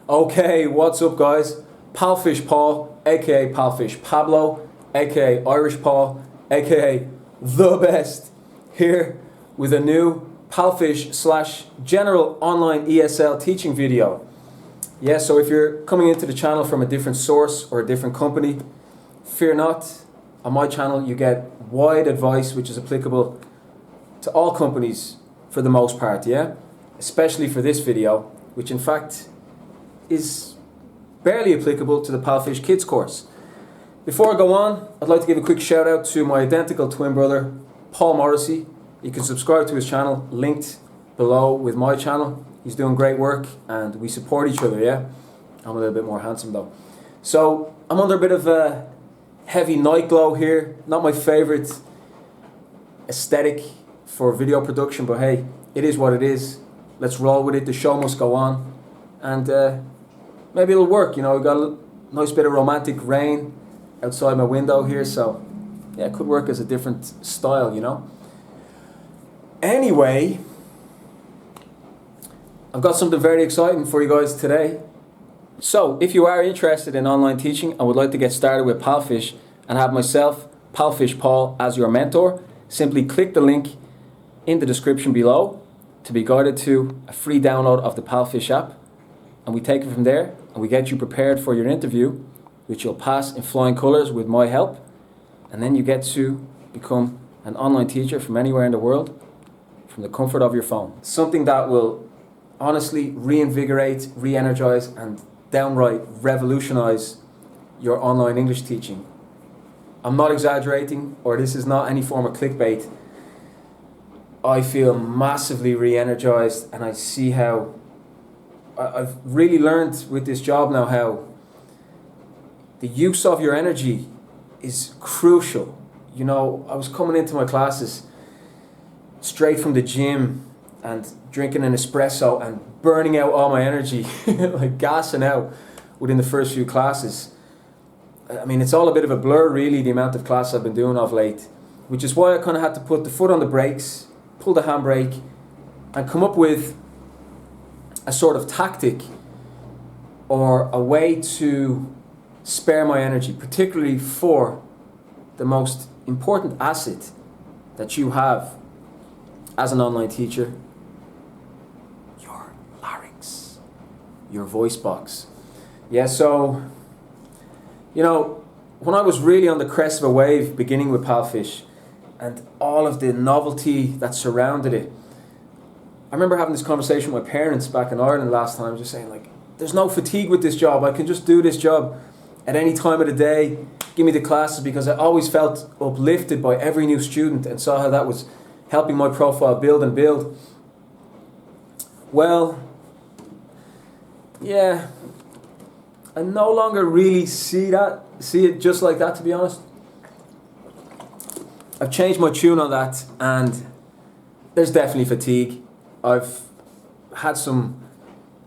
Okay, what's up guys? Palfish Paul, aka Palfish Pablo, aka Irish Paul, aka the best, here with a new Palfish / general online ESL teaching video. Yeah, so if you're coming into the channel from a different source or a different company, fear not. On my channel you get wide advice which is applicable to all companies for the most part, yeah? Especially for this video, which in fact is barely applicable to the Palfish Kids course. Before I go on, I'd like to give a quick shout out to my identical twin brother, Paul Morrissey. You can subscribe to his channel, linked below with my channel. He's doing great work and we support each other, yeah? I'm a little bit more handsome though. So I'm under a bit of a heavy night glow here. Not my favorite aesthetic for video production, but hey, it is what it is. Let's roll with it. The show must go on. And maybe it'll work, you know. We've got a nice bit of romantic rain outside my window here, so yeah, it could work as a different style, you know. Anyway, I've got something very exciting for you guys today. So, if you are interested in online teaching and would like to get started with Palfish and have myself, Palfish Paul, as your mentor, simply click the link in the description below to be guided to a free download of the Palfish app. And we take it from there and we get you prepared for your interview, which you'll pass in flying colours with my help. And then you get to become an online teacher from anywhere in the world, from the comfort of your phone. Something that will honestly reinvigorate, re-energize and downright revolutionise your online English teaching. I'm not exaggerating, or this is not any form of clickbait. I feel massively re-energized and I see how I've really learned with this job now how the use of your energy is crucial. You know, I was coming into my classes straight from the gym and drinking an espresso and burning out all my energy, like gassing out within the first few classes. I mean, it's all a bit of a blur really, the amount of classes I've been doing of late, which is why I kind of had to put the foot on the brakes, pull the handbrake and come up with a sort of tactic or a way to spare my energy, particularly for the most important asset that you have as an online teacher, your larynx, your voice box. Yeah, so, you know, when I was really on the crest of a wave, beginning with Palfish, and all of the novelty that surrounded it, I remember having this conversation with my parents back in Ireland last time, just saying like, there's no fatigue with this job, I can just do this job at any time of the day, give me the classes, because I always felt uplifted by every new student and saw how that was helping my profile build and build. Well, yeah, I no longer really see it just like that, to be honest. I've changed my tune on that and there's definitely fatigue. I've had some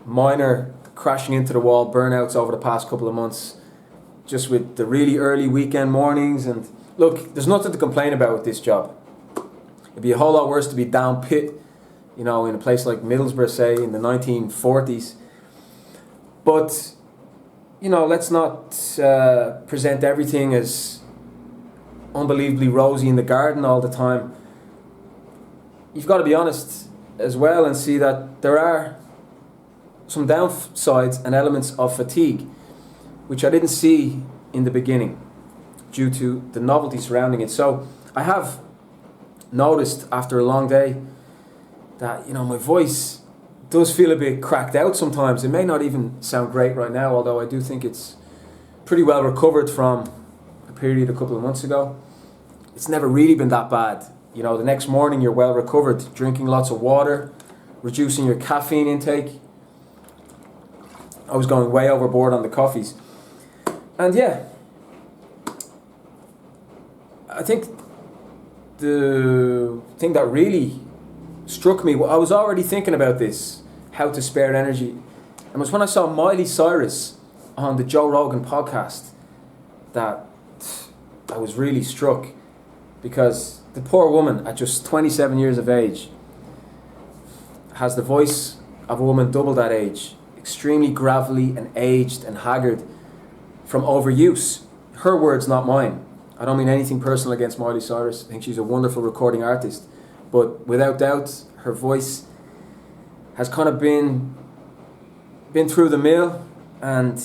minor crashing into the wall burnouts over the past couple of months, just with the really early weekend mornings. And look, there's nothing to complain about with this job. It'd be a whole lot worse to be down pit, you know, in a place like Middlesbrough, say, in the 1940s. But, you know, let's not present everything as unbelievably rosy in the garden all the time. You've got to be honest as well and see that there are some downsides and elements of fatigue, which I didn't see in the beginning due to the novelty surrounding it. So I have noticed after a long day that, you know, my voice does feel a bit cracked out sometimes. It may not even sound great right now, although I do think it's pretty well recovered from a period a couple of months ago. It's never really been that bad. You know, the next morning you're well recovered, drinking lots of water, reducing your caffeine intake. I was going way overboard on the coffees. And yeah, I think the thing that really struck me, I was already thinking about this, how to spare energy, and it was when I saw Miley Cyrus on the Joe Rogan podcast that I was really struck, because the poor woman at just 27 years of age has the voice of a woman double that age, extremely gravelly and aged and haggard from overuse. Her words, not mine. I don't mean anything personal against Miley Cyrus. I think she's a wonderful recording artist. But without doubt, her voice has kind of been through the mill, and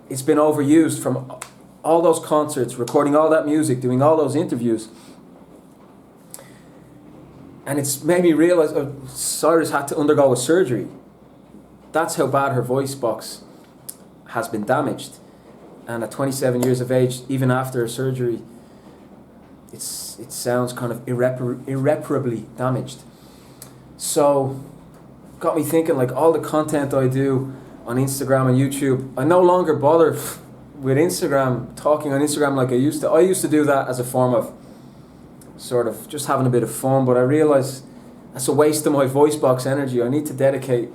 it's been overused from all those concerts, recording all that music, doing all those interviews. And it's made me realize Cyrus had to undergo a surgery. That's how bad her voice box has been damaged. And at 27 years of age, even after a surgery, it sounds kind of irreparably damaged. So, got me thinking, like, all the content I do on Instagram and YouTube, I no longer bother with Instagram, talking on Instagram like I used to. I used to do that as a form of sort of just having a bit of fun, but I realize that's a waste of my voice box energy. I need to dedicate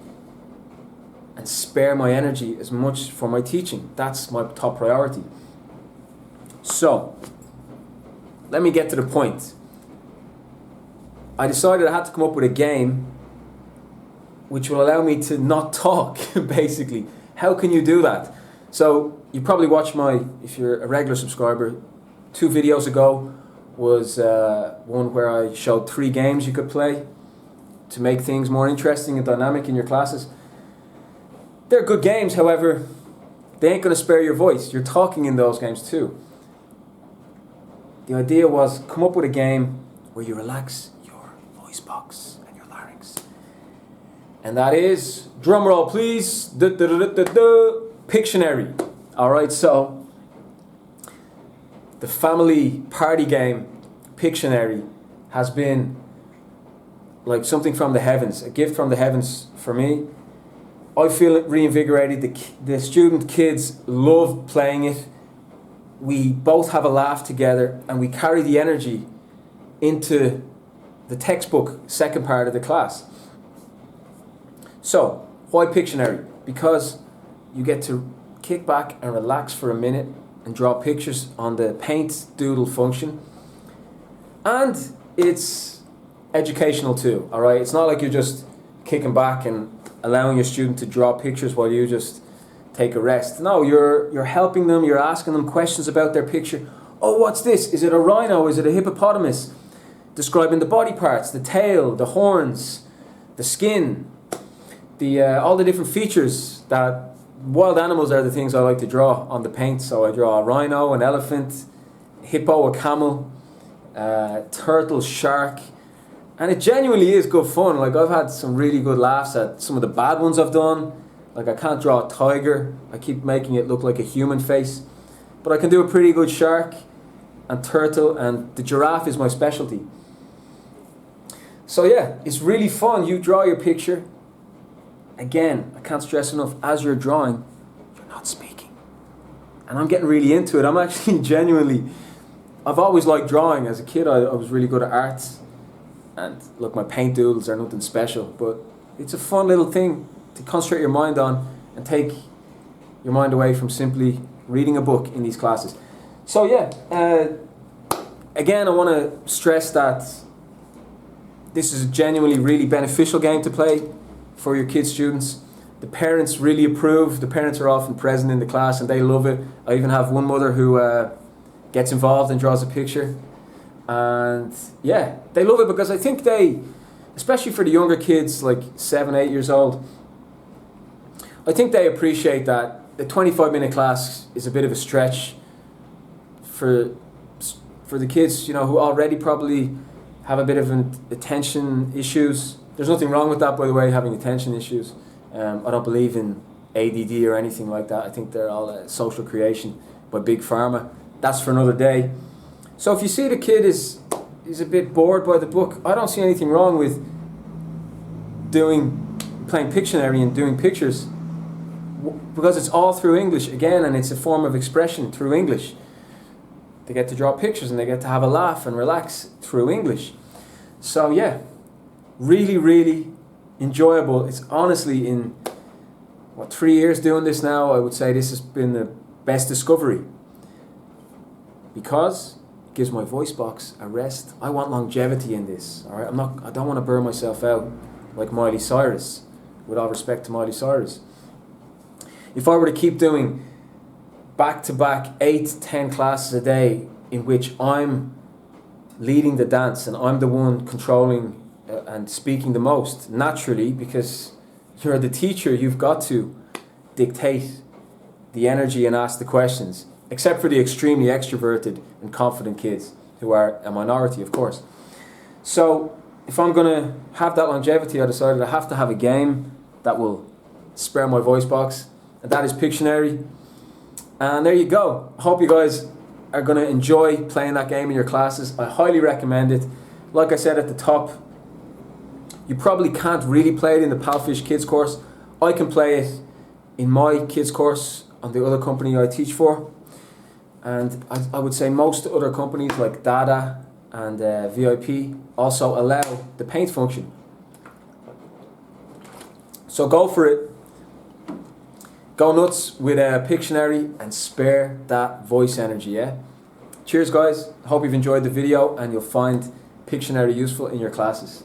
and spare my energy as much for my teaching. That's my top priority. So, let me get to the point. I decided I had to come up with a game which will allow me to not talk, basically. How can you do that? So, you probably watched if you're a regular subscriber, 2 videos ago was one where I showed 3 games you could play to make things more interesting and dynamic in your classes. They're good games, however, they ain't going to spare your voice. You're talking in those games too. The idea was come up with a game where you relax your voice box and your larynx. And that is, drum roll please, Pictionary. Alright, so the family party game Pictionary has been like something from the heavens, a gift from the heavens for me. I feel it reinvigorated. The student kids love playing it. We both have a laugh together, and we carry the energy into the textbook second part of the class. So, why Pictionary? Because you get to kick back and relax for a minute and draw pictures on the paint doodle function. And it's educational too, alright? It's not like you're just kicking back and allowing your student to draw pictures while you just take a rest. No, you're helping them, you're asking them questions about their picture. Oh, what's this? Is it a rhino? Is it a hippopotamus? Describing the body parts, the tail, the horns, the skin, all the different features that wild animals are the things I like to draw on the paint. So I draw a rhino, an elephant, a hippo, a camel, turtle, shark. And it genuinely is good fun. Like, I've had some really good laughs at some of the bad ones I've done. Like, I can't draw a tiger. I keep making it look like a human face. But I can do a pretty good shark and turtle, and the giraffe is my specialty. So yeah, it's really fun. You draw your picture. Again, I can't stress enough, as you're drawing, you're not speaking. And I'm getting really into it. I'm actually genuinely, I've always liked drawing. As a kid, I was really good at arts. And look, my paint doodles are nothing special, but it's a fun little thing to concentrate your mind on and take your mind away from simply reading a book in these classes. So yeah, again, I want to stress that this is a genuinely really beneficial game to play for your kids' students. The parents really approve. The parents are often present in the class and they love it. I even have one mother who gets involved and draws a picture. And yeah, they love it because I think especially for the younger kids, like 7, 8 years old, I think they appreciate that the 25-minute class is a bit of a stretch for the kids, you know, who already probably have a bit of attention issues. There's nothing wrong with that, by the way, having attention issues. I don't believe in ADD or anything like that. I think they're all a social creation by Big Pharma. That's for another day. So if you see the kid is a bit bored by the book, I don't see anything wrong with playing Pictionary and doing pictures, because it's all through English again, and it's a form of expression through English. They get to draw pictures and they get to have a laugh and relax through English. So yeah, really, really enjoyable. It's honestly, in 3 years doing this now, I would say this has been the best discovery, because it gives my voice box a rest. I want longevity in this. All right, I don't want to burn myself out like Miley Cyrus. With all respect to Miley Cyrus, If I were to keep doing back-to-back 8 to 10 classes a day in which I'm leading the dance and I'm the one controlling and speaking the most, naturally, because you're the teacher, you've got to dictate the energy and ask the questions, except for the extremely extroverted and confident kids, who are a minority, of course. So if I'm going to have that longevity, I decided I have to have a game that will spare my voice box, and that is Pictionary. And there you go. I hope you guys are going to enjoy playing that game in your classes. I highly recommend it. Like I said at the top, you probably can't really play it in the Palfish kids course. I can play it in my kids course on the other company I teach for. And I would say most other companies like Dada and VIP also allow the paint function. So go for it. Go nuts with Pictionary and spare that voice energy, yeah? Cheers guys, hope you've enjoyed the video and you'll find Pictionary useful in your classes.